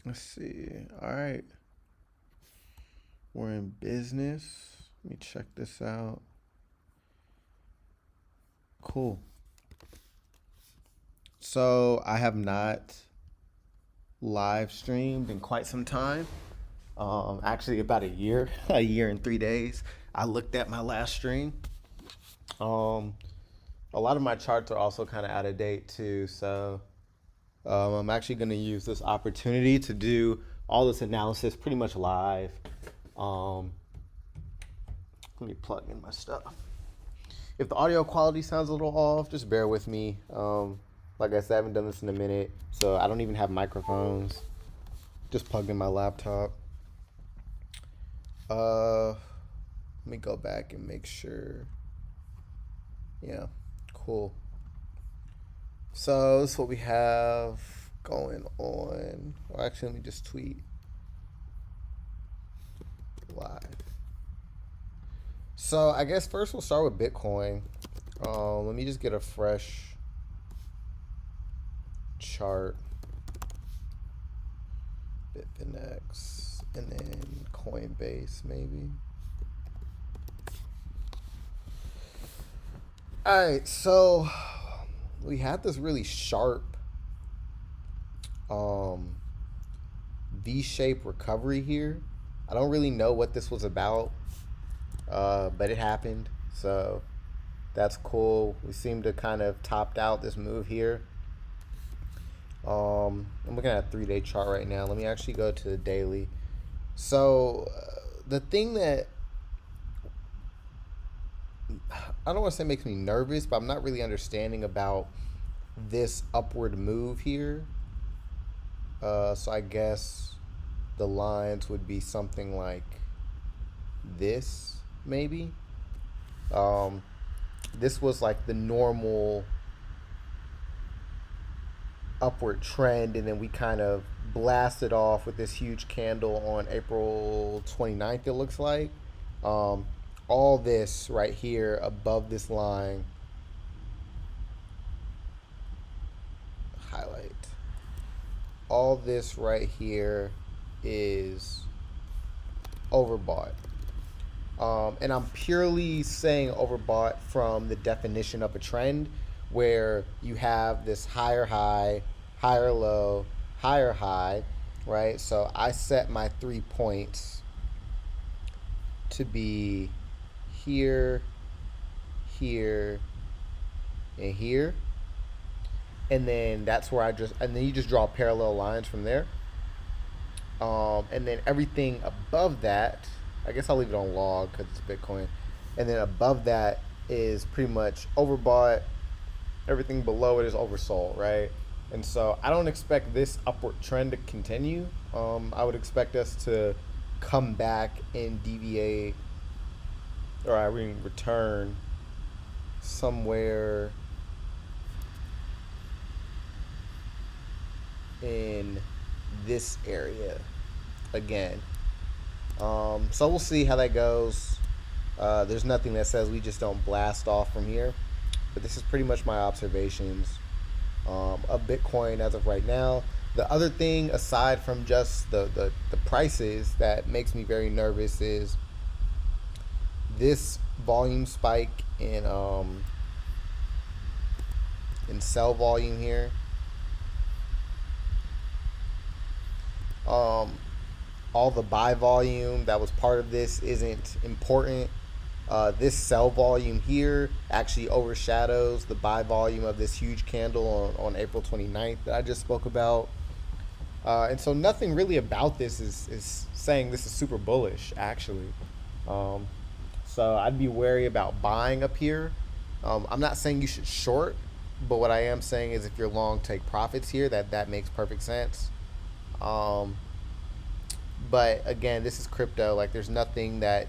Let's see. All right. We're in business. Let me check this out. Cool. So I have not live streamed in quite some time. Actually, about a year, a year and 3 days. I looked at my last stream. Um, a lot of my charts are also kind of out of date too. So I'm actually going to use this opportunity to do all this analysis pretty much live. Um, Let me plug in my stuff. If the audio quality sounds a little off, just bear with me. Like I said, I haven't done this in a minute, so I don't even have microphones. Just plugged in my laptop. Let me go back and make sure. Yeah, cool. So this is what we have going on. Well, actually, let me just tweet live. So I guess first we'll start with Bitcoin. Let me just get a fresh chart. Bitfinex and then Coinbase maybe. All right, so we had this really sharp V-shaped recovery here. I don't really know what this was about, but it happened. So that's cool. We seem to kind of topped out this move here. I'm looking at a 3-day chart right now. Let me actually go to the daily. So the thing that I don't want to say makes me nervous, but I'm not really understanding about this upward move here. So I guess the lines would be something like this, maybe. This was like the normal upward trend, and then we kind of blasted off with this huge candle on April 29th, it looks like. All this right here above this line, highlight, all this right here is overbought. And I'm purely saying overbought from the definition of a trend where you have this higher high, higher low, higher high, right? So I set my 3 points to be here, here, and here. And then that's where and then you just draw parallel lines from there. And then everything above that, I guess I'll leave it on log because it's Bitcoin. And then above that is pretty much overbought. Everything below it is oversold, right? And so I don't expect this upward trend to continue. I would expect us to come back and deviate, or I mean return somewhere in this area again. So we'll see how that goes. There's nothing that says we just don't blast off from here, but this is pretty much my observations of Bitcoin as of right now. The other thing, aside from just the prices, that makes me very nervous is this volume spike in sell volume here. All the buy volume that was part of this isn't important. This sell volume here actually overshadows the buy volume of this huge candle on April 29th that I just spoke about. And so nothing really about this is saying this is super bullish, actually. So I'd be wary about buying up here. I'm not saying you should short, but what I am saying is if you're long, take profits here. That makes perfect sense. But again, this is crypto. Like, there's nothing that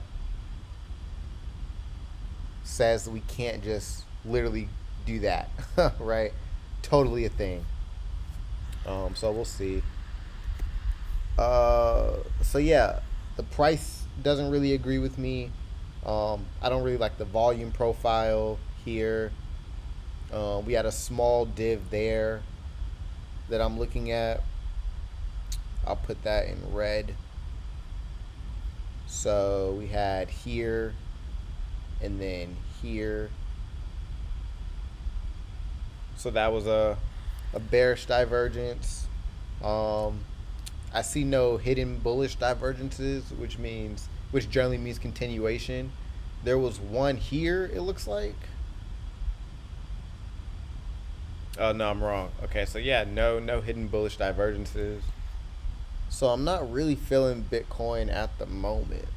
says we can't just literally do that, right? Totally a thing. So we'll see. So yeah, the price doesn't really agree with me. I don't really like the volume profile here. We had a small div there that I'm looking at. I'll put that in red. So we had here and then here. So that was a bearish divergence. I see no hidden bullish divergences, which generally means continuation. There was one here, it looks like. Oh no, I'm wrong. Okay, so yeah, no hidden bullish divergences. So I'm not really feeling Bitcoin at the moment.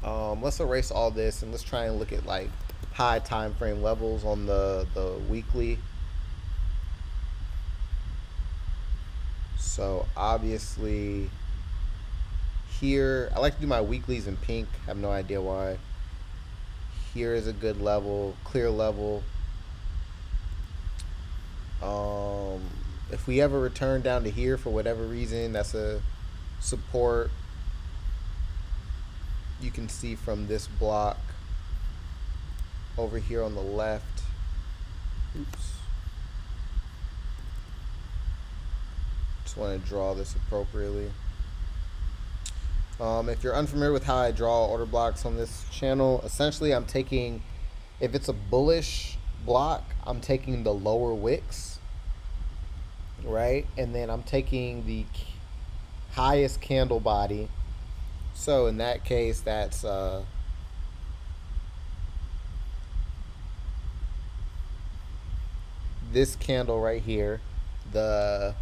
Let's erase all this and let's try and look at like high time frame levels on the weekly. So obviously here, I like to do my weeklies in pink. I have no idea why. Here is a good level, clear level. If we ever return down to here for whatever reason, that's a support. You can see from this block over here on the left. Oops. Just want to draw this appropriately. If you're unfamiliar with how I draw order blocks on this channel, essentially I'm taking, if it's a bullish block, I'm taking the lower wicks, right? And then I'm taking the highest candle body. So in that case, that's this candle right here, the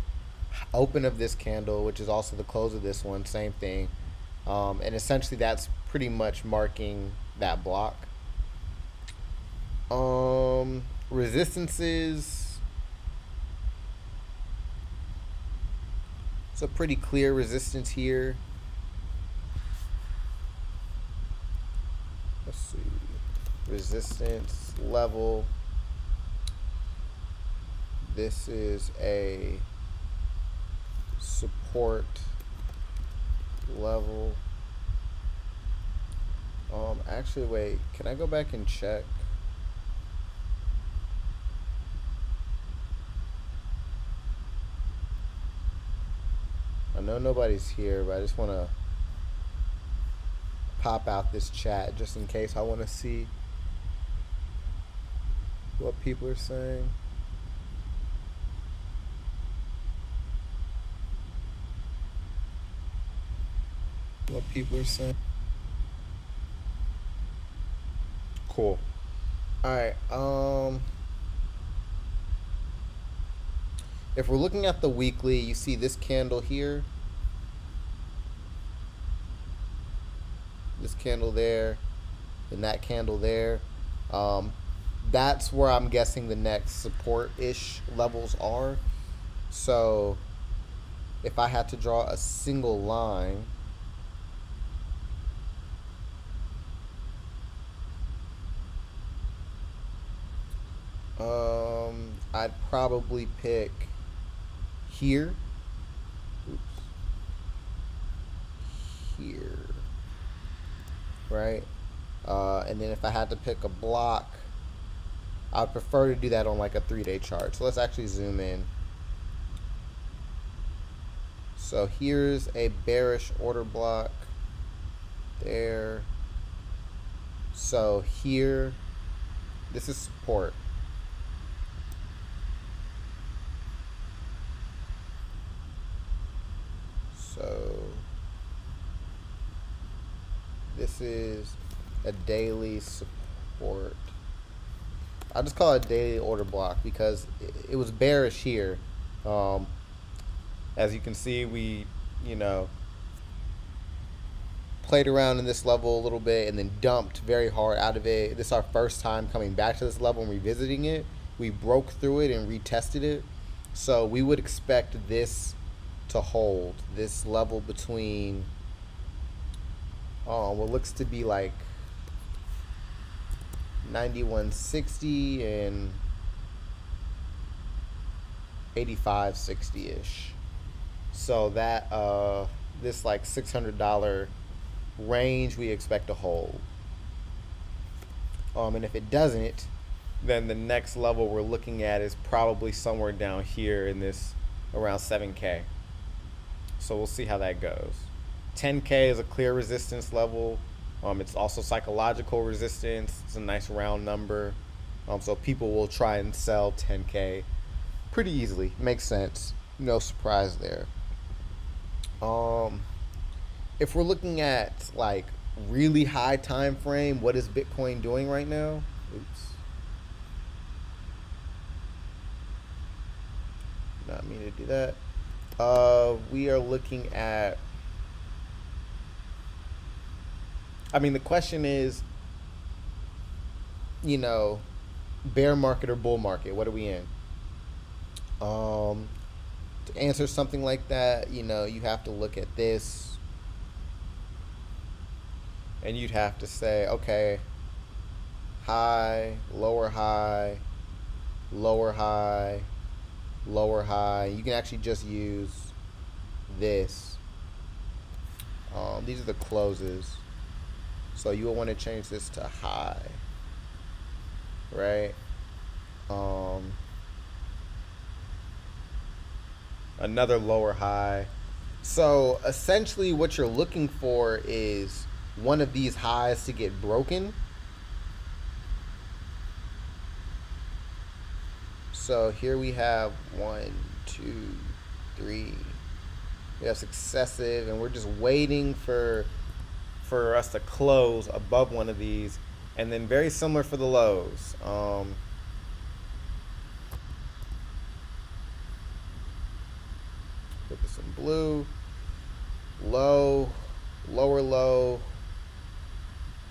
open of this candle, which is also the close of this one, same thing. And essentially that's pretty much marking that block. Resistances, it's a pretty clear resistance here. Let's see, resistance level. This is a support level. Actually, wait, can I go back and check? I know nobody's here, but I just want to pop out this chat just in case I want to see what people are saying. What people are saying. Cool. All right. If we're looking at the weekly, you see this candle here, this candle there, and that candle there. That's where I'm guessing the next support-ish levels are. So if I had to draw a single line, I'd probably pick here. Oops. Here. Right? And then if I had to pick a block, I'd prefer to do that on like a 3-day chart. So let's actually zoom in. So here's a bearish order block there. So here, this is support. So this is a daily support. I'll just call it a daily order block because it was bearish here. As you can see, we, played around in this level a little bit and then dumped very hard out of it. This is our first time coming back to this level and revisiting it. We broke through it and retested it. So we would expect this to hold, this level between what looks to be like 91.60 and 85.60-ish. So that this like $600 range we expect to hold. And if it doesn't, then the next level we're looking at is probably somewhere down here in this around 7K. So we'll see how that goes. 10K is a clear resistance level. It's also psychological resistance. It's a nice round number. So people will try and sell 10K pretty easily. Makes sense. No surprise there. If we're looking at like really high time frame, what is Bitcoin doing right now? Oops. Not mean to do that. We are looking at. I mean, the question is, bear market or bull market? What are we in? To answer something like that, you have to look at this, and you'd have to say, okay, high, lower high, lower high, lower high. You can actually just use this. These are the closes. So you will want to change this to high, right? Another lower high. So essentially what you're looking for is one of these highs to get broken. So here we have 1, 2, 3. We have successive, and we're just waiting for us to close above one of these, and then very similar for the lows. Put this in blue. Low, lower low,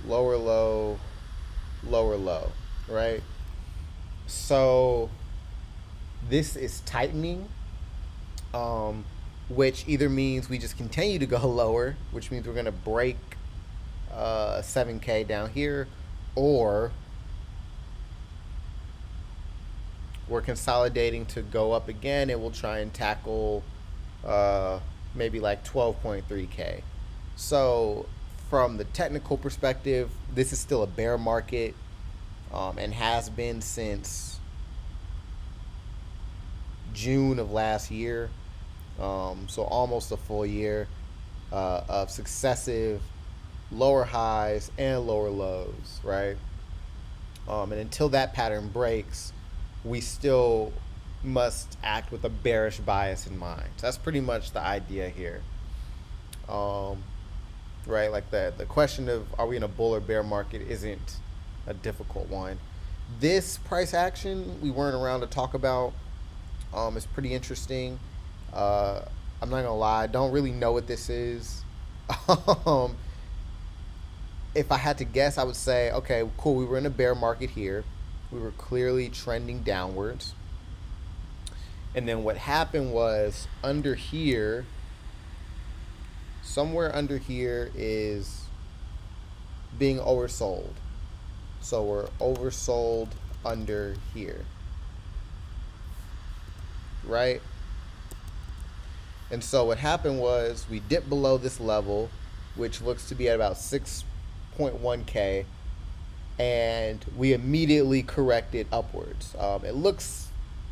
lower low, lower low, right? So this is tightening, which either means we just continue to go lower, which means we're going to break 7K down here, or we're consolidating to go up again, and we'll try and tackle maybe like 12.3K. So from the technical perspective, this is still a bear market, and has been since June of last year. So almost a full year of successive lower highs and lower lows, right? And until that pattern breaks, we still must act with a bearish bias in mind. So that's pretty much the idea here, right? Like the question of are we in a bull or bear market isn't a difficult one. This price action we weren't around to talk about. It's pretty interesting. I'm not gonna lie, I don't really know what this is. If I had to guess, I would say, okay, cool, we were in a bear market here. We were clearly trending downwards. And then what happened was under here, somewhere under here is being oversold. So we're oversold under here, right? And so what happened was we dipped below this level, which looks to be at about 6.1K, and we immediately corrected upwards. It looks,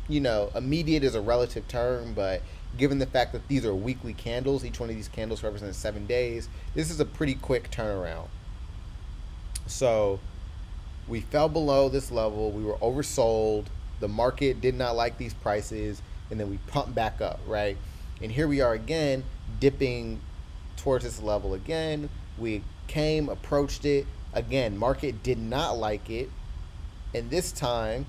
immediate is a relative term, but given the fact that these are weekly candles, each one of these candles represents 7 days, this is a pretty quick turnaround. So we fell below this level, we were oversold, the market did not like these prices, and then we pumped back up, right? And here we are again, dipping towards this level again. We came, approached it. Again, market did not like it. And this time,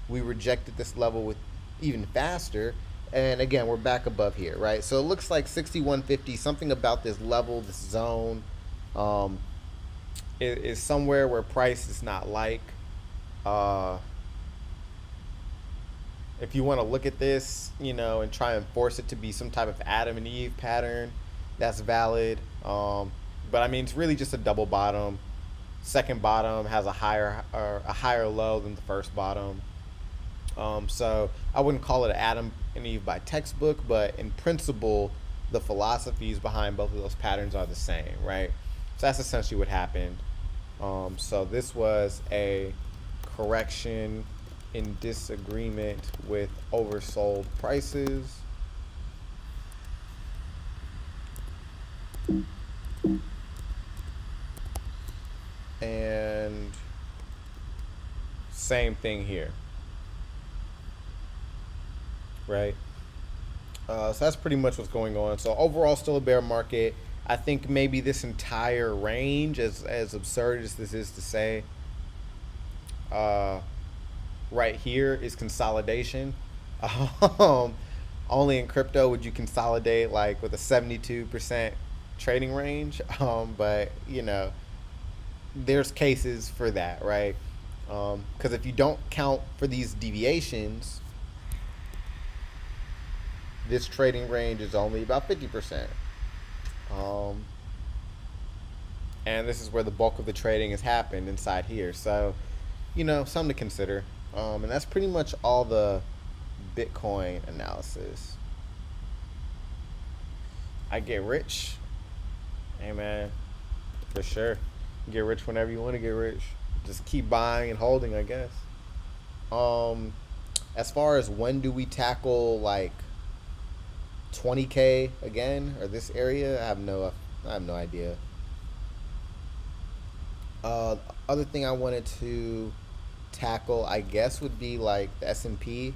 we rejected this level with even faster. And again, we're back above here, right? So it looks like 6150, something about this level, this zone, is somewhere where price is not like. If you want to look at this, and try and force it to be some type of Adam and Eve pattern, that's valid. But I mean, it's really just a double bottom. Second bottom has a higher low than the first bottom. So I wouldn't call it an Adam and Eve by textbook, but in principle, the philosophies behind both of those patterns are the same, right? So that's essentially what happened. So this was a correction in disagreement with oversold prices. And same thing here, right? So that's pretty much what's going on. So overall, still a bear market. I think maybe this entire range, as absurd as this is to say, uh, right here is consolidation. Um, Only in crypto would you consolidate like with a 72% trading range. But there's cases for that, right? Because if you don't count for these deviations, this trading range is only about 50%. Um, and this is where the bulk of the trading has happened inside here. So, something to consider. And that's pretty much all the Bitcoin analysis. I get rich. Hey, man, for sure. You get rich whenever you want to get rich. Just keep buying and holding, I guess. Um, as far as when do we tackle like 20K again or this area, I have no idea. Other thing I wanted to tackle, I guess, would be like the S&P.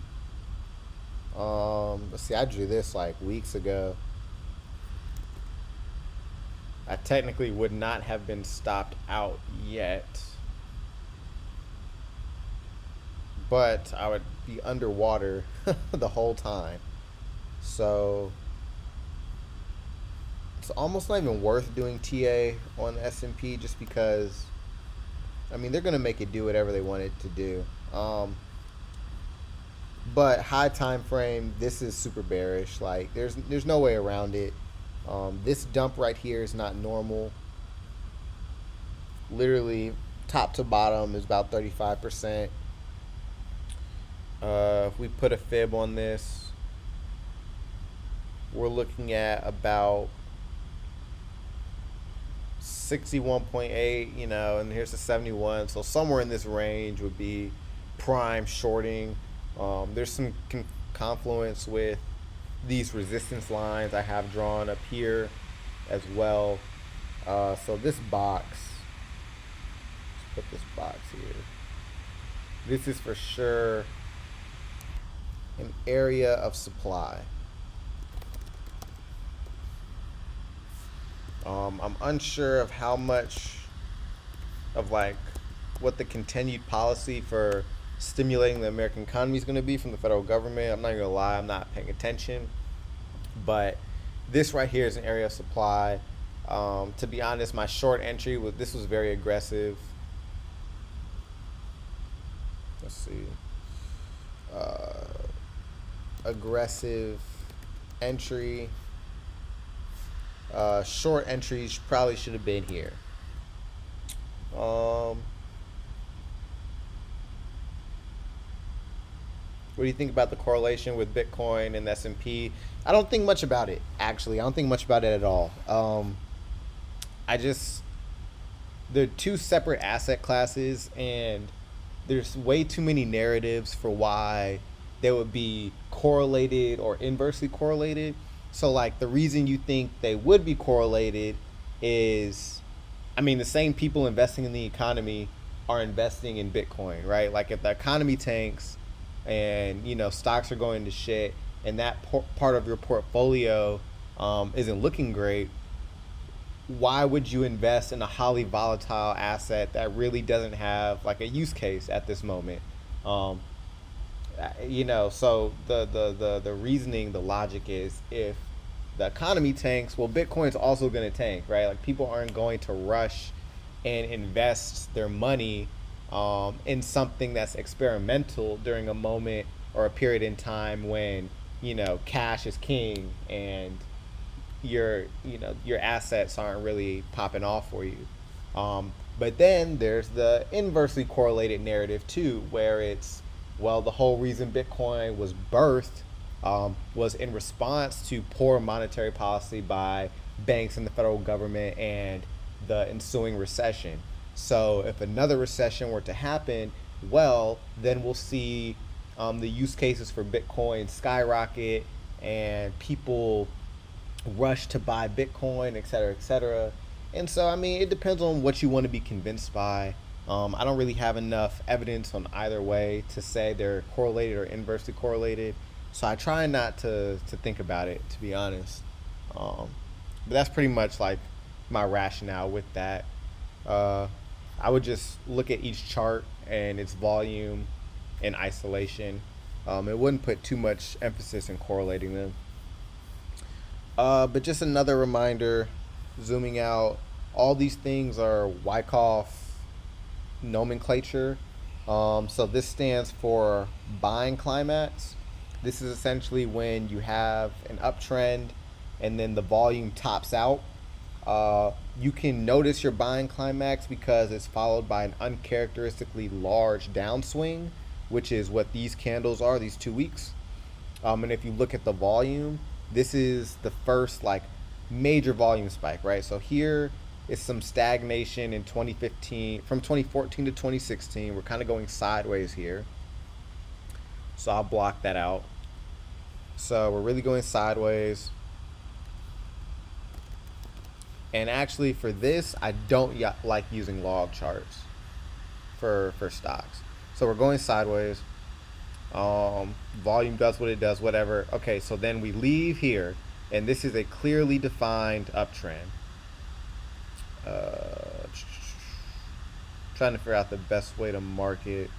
Let's see, I drew this like weeks ago. I technically would not have been stopped out yet, but I would be underwater the whole time. So it's almost not even worth doing TA on the S&P just because, I mean, they're going to make it do whatever they want it to do. But high time frame, this is super bearish. Like there's no way around it. This dump right here is not normal. Literally, top to bottom is about 35%. If we put a fib on this, we're looking at about 61.8, and here's the 71. So somewhere in this range would be prime shorting. There's some confluence with these resistance lines I have drawn up here as well. So this box, let's put this box here. This is for sure an area of supply. I'm unsure of how much of like what the continued policy for stimulating the American economy is going to be from the federal government. I'm not going to lie, I'm not paying attention. But this right here is an area of supply. To be honest, my short entry this was very aggressive. Let's see. Aggressive entry. Short entries probably should have been here. What do you think about the correlation with Bitcoin and the S&P? I don't think much about it, actually. I don't think much about it at all. They're two separate asset classes, and there's way too many narratives for why they would be correlated or inversely correlated. So, like, the reason you think they would be correlated is, I mean, the same people investing in the economy are investing in Bitcoin, right? Like, if the economy tanks and stocks are going to shit and that part of your portfolio isn't looking great, why would you invest in a highly volatile asset that really doesn't have like a use case at this moment? So the reasoning, the logic is, if the economy tanks, well, Bitcoin's also going to tank, right? Like, people aren't going to rush and invest their money in something that's experimental during a moment or a period in time when cash is king and your assets aren't really popping off for you. But then there's the inversely correlated narrative too, where it's, well, the whole reason Bitcoin was birthed was in response to poor monetary policy by banks and the federal government and the ensuing recession. So if another recession were to happen, well, then we'll see the use cases for Bitcoin skyrocket and people rush to buy Bitcoin, et cetera, et cetera. And so, I mean, it depends on what you want to be convinced by. I don't really have enough evidence on either way to say they're correlated or inversely correlated. So I try not to think about it, to be honest. But that's pretty much like my rationale with that. Uh, I would just look at each chart and its volume in isolation. It wouldn't put too much emphasis in correlating them. But just another reminder, zooming out, all these things are Wyckoff nomenclature. So this stands for buying climax. This is essentially when you have an uptrend and then the volume tops out. You can notice your buying climax because it's followed by an uncharacteristically large downswing, which is what these candles are, these 2 weeks. And if you look at the volume, this is the first like major volume spike, right? So here is some stagnation in 2015, from 2014 to 2016. We're kind of going sideways here. So I'll block that out. So we're really going sideways. And actually for this, I don't like using log charts for stocks. So we're going sideways. Volume does what it does, whatever. Okay, so then we leave here, and this is a clearly defined uptrend. Trying to figure out the best way to mark it.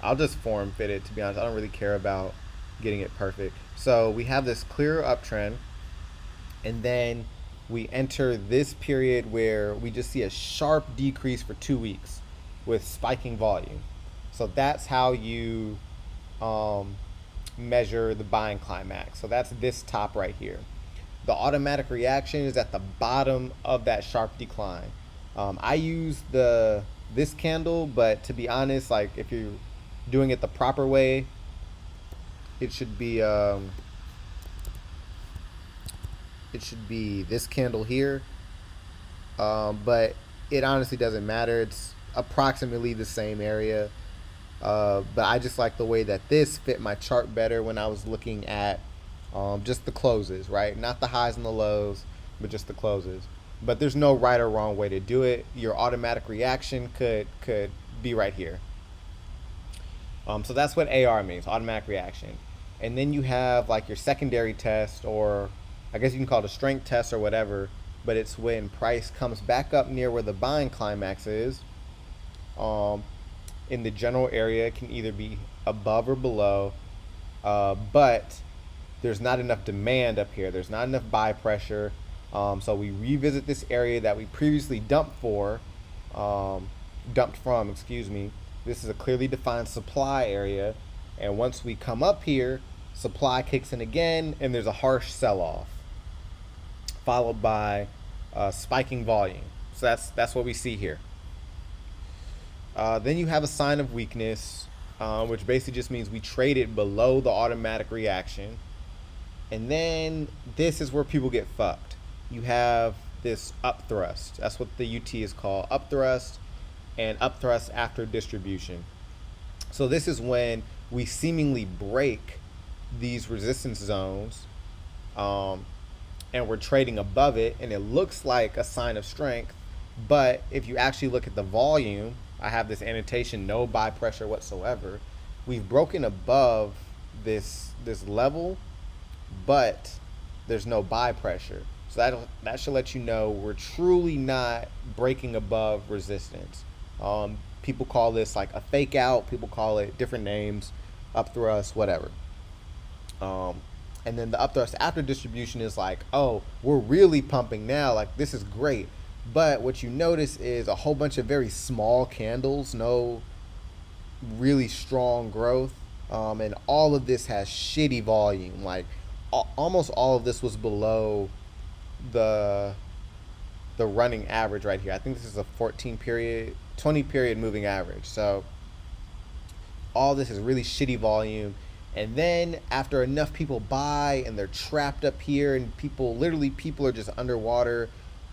I'll just form fit it, to be honest. I don't really care about getting it perfect. So we have this clear uptrend, and then we enter this period where we just see a sharp decrease for 2 weeks with spiking volume. So that's how you measure the buying climax. So that's this top right here. The automatic reaction is at the bottom of that sharp decline. I use this candle, but to be honest, like if you're doing it the proper way, it should be this candle here. But it honestly doesn't matter. It's approximately the same area. But I just like the way that this fit my chart better when I was looking at just the closes, right? Not the highs and the lows, but just the closes. But there's no right or wrong way to do it. Your automatic reaction could be right here. So that's what AR means, automatic reaction. And then you have like your secondary test, or I guess you can call it a strength test or whatever, but it's when price comes back up near where the buying climax is. In the general area, it can either be above or below, but there's not enough demand up here. There's not enough buy pressure. So we revisit this area that we previously dumped from, excuse me. This is a clearly defined supply area. And once we come up here, supply kicks in again, and there's a harsh sell-off, followed by spiking volume. So that's what we see here. Then you have a sign of weakness, which basically just means we traded below the automatic reaction. And then this is where people get fucked. You have this upthrust. That's what the UT is called, upthrust, and upthrust after distribution. So this is when we seemingly break these resistance zones, and we're trading above it, and it looks like a sign of strength. But if you actually look at the volume, I have this annotation, no buy pressure whatsoever. We've broken above this level, but there's no buy pressure. So that should let you know we're truly not breaking above resistance. People call this like a fake out. People call it different names, upthrust, whatever. And then the upthrust after distribution is like, oh, we're really pumping now. Like, this is great. But what you notice is a whole bunch of very small candles, no really strong growth. And all of this has shitty volume. Like, almost all of this was below the running average right here. I think this is a 20 period moving average. So all this is really shitty volume. And then after enough people buy and they're trapped up here and people are just underwater,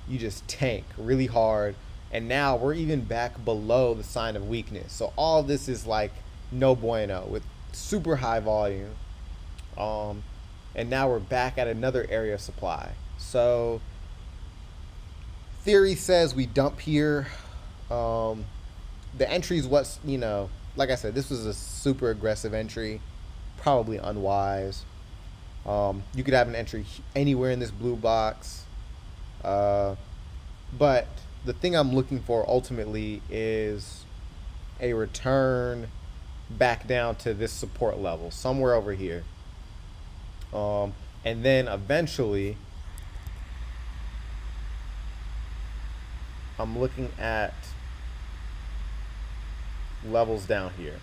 you just tank really hard. And now we're even back below the sign of weakness. So all of this is like no bueno with super high volume. and now we're back at another area of supply. So theory says we dump here. The entry is what's, like I said, this was a super aggressive entry, probably unwise. You could have an entry anywhere in this blue box. But the thing I'm looking for ultimately is a return back down to this support level, somewhere over here. And then eventually, I'm looking at levels down here.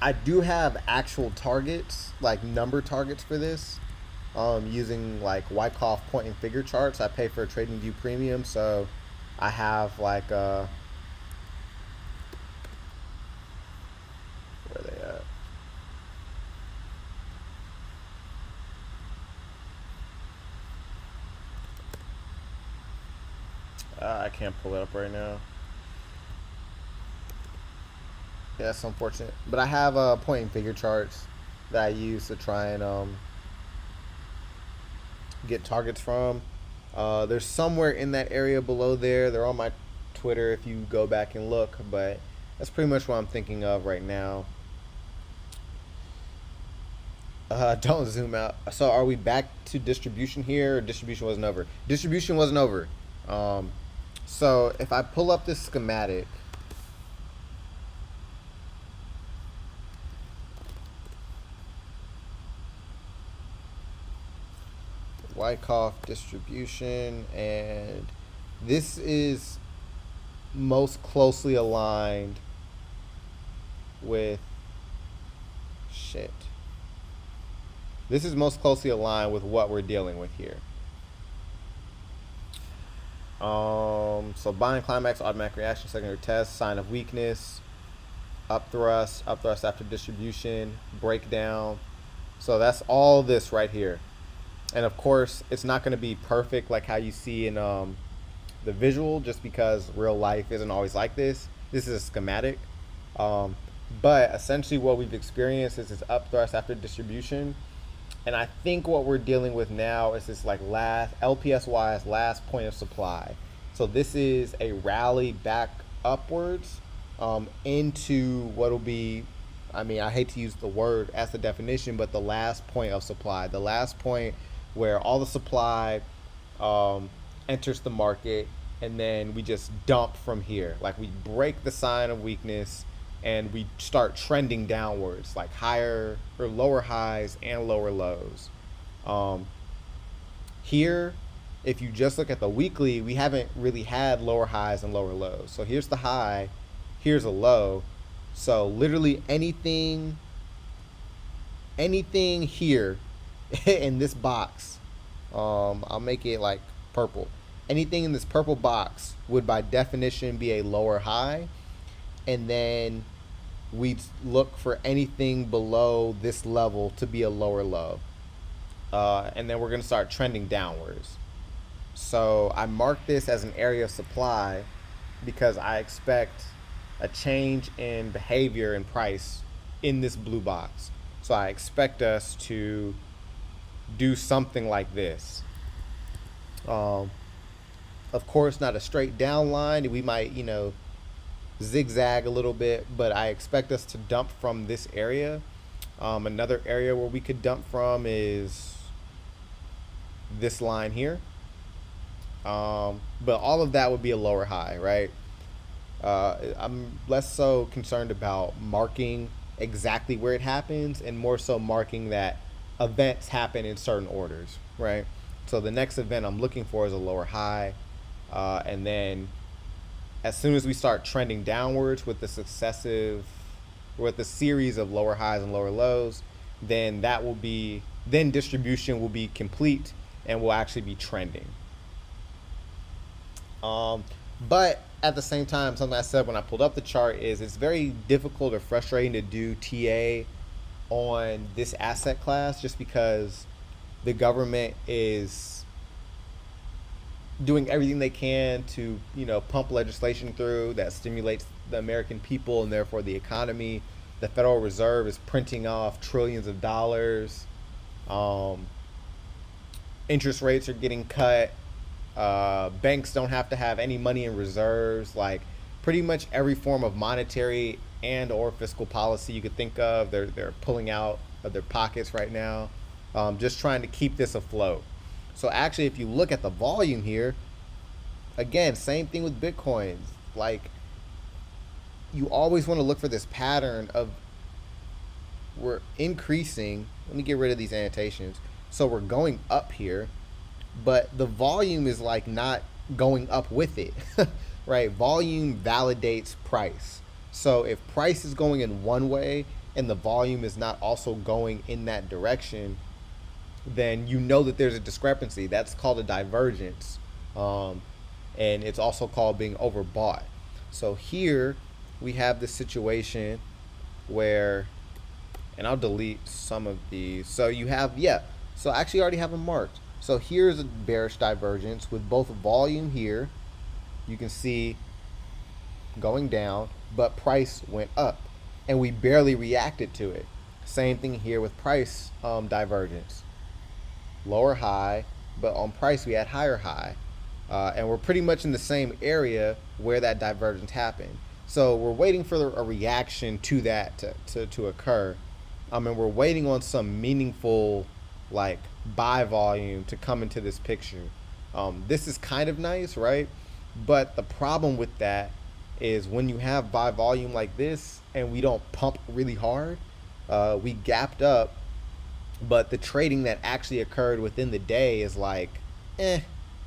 I do have actual targets, like number targets for this, using like Wyckoff point and figure charts. I pay for a TradingView Premium, so I have like where are they at? I can't pull it up right now. Yeah, that's unfortunate. But I have point and figure charts that I use to try and get targets from. There's somewhere in that area below there. They're on my Twitter if you go back and look, but that's pretty much what I'm thinking of right now. Don't zoom out. So are we back to distribution here, or distribution wasn't over? Distribution wasn't over. So if I pull up this schematic, Wyckoff distribution, and this is most closely aligned with This is most closely aligned with what we're dealing with here. So buying climax, automatic reaction, secondary test, sign of weakness, up thrust after distribution, breakdown. So that's all this right here. And of course, it's not going to be perfect like how you see in the visual, just because real life isn't always like this. This is a schematic. But essentially what we've experienced is this up thrust after distribution. And I think what we're dealing with now is this like last, LPS-wise, last point of supply. So this is a rally back upwards into what will be, I mean, I hate to use the word as the definition, but the last point of supply. The last point where all the supply enters the market, and then we just dump from here. Like we break the sign of weakness and we start trending downwards, like higher or lower highs and lower lows. Here, if you just look at the weekly, we haven't really had lower highs and lower lows. So here's the high, here's a low. So literally anything here in this box, I'll make it like purple. Anything in this purple box would by definition be a lower high. And then we'd look for anything below this level to be a lower low. And then we're going to start trending downwards. So I mark this as an area of supply because I expect a change in behavior and price in this blue box. So I expect us to do something like this. Of course, not a straight down line. We might, zigzag a little bit, but I expect us to dump from this area. Another area where we could dump from is this line here. But all of that would be a lower high, right? I'm less so concerned about marking exactly where it happens and more so marking that events happen in certain orders, right? So the next event I'm looking for is a lower high, and then as soon as we start trending downwards with the series of lower highs and lower lows, then distribution will be complete and will actually be trending. But at the same time, something I said when I pulled up the chart is it's very difficult or frustrating to do TA on this asset class just because the government is doing everything they can to, pump legislation through that stimulates the American people and therefore the economy. The Federal Reserve is printing off trillions of dollars. Interest rates are getting cut. Banks don't have to have any money in reserves. Like pretty much every form of monetary and or fiscal policy you could think of, they're pulling out of their pockets right now, just trying to keep this afloat. So actually, if you look at the volume here, again, same thing with Bitcoins. Like you always want to look for this pattern of we're increasing. Let me get rid of these annotations. So we're going up here, but the volume is like not going up with it, right? Volume validates price. So if price is going in one way and the volume is not also going in that direction, then you know that there's a discrepancy. That's called a divergence. And it's also called being overbought. So here we have this situation where, and I'll delete some of these. So you have, yeah, so I actually already have them marked. So here's a bearish divergence with both volume here, you can see going down, but price went up and we barely reacted to it. Same thing here with price divergence. Lower high, but on price we had higher high. And we're pretty much in the same area where that divergence happened. So we're waiting for a reaction to that to occur. And we're waiting on some meaningful like buy volume to come into this picture. This is kind of nice, right? But the problem with that is when you have buy volume like this and we don't pump really hard, we gapped up, but the trading that actually occurred within the day is like,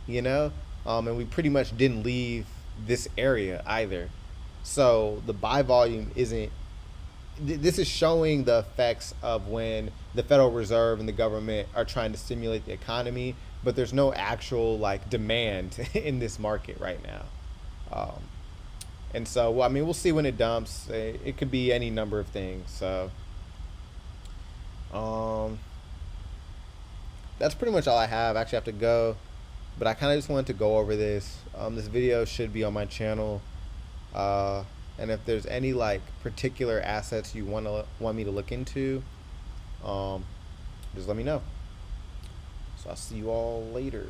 you know? And we pretty much didn't leave this area either. So the buy volume isn't, this is showing the effects of when the Federal Reserve and the government are trying to stimulate the economy, but there's no actual like demand in this market right now. And so, well, I mean, we'll see when it dumps. It could be any number of things. So that's pretty much all I have. I actually have to go, but I kind of just wanted to go over this. This video should be on my channel. And if there's any like particular assets you want me to look into, just let me know. So I'll see you all later.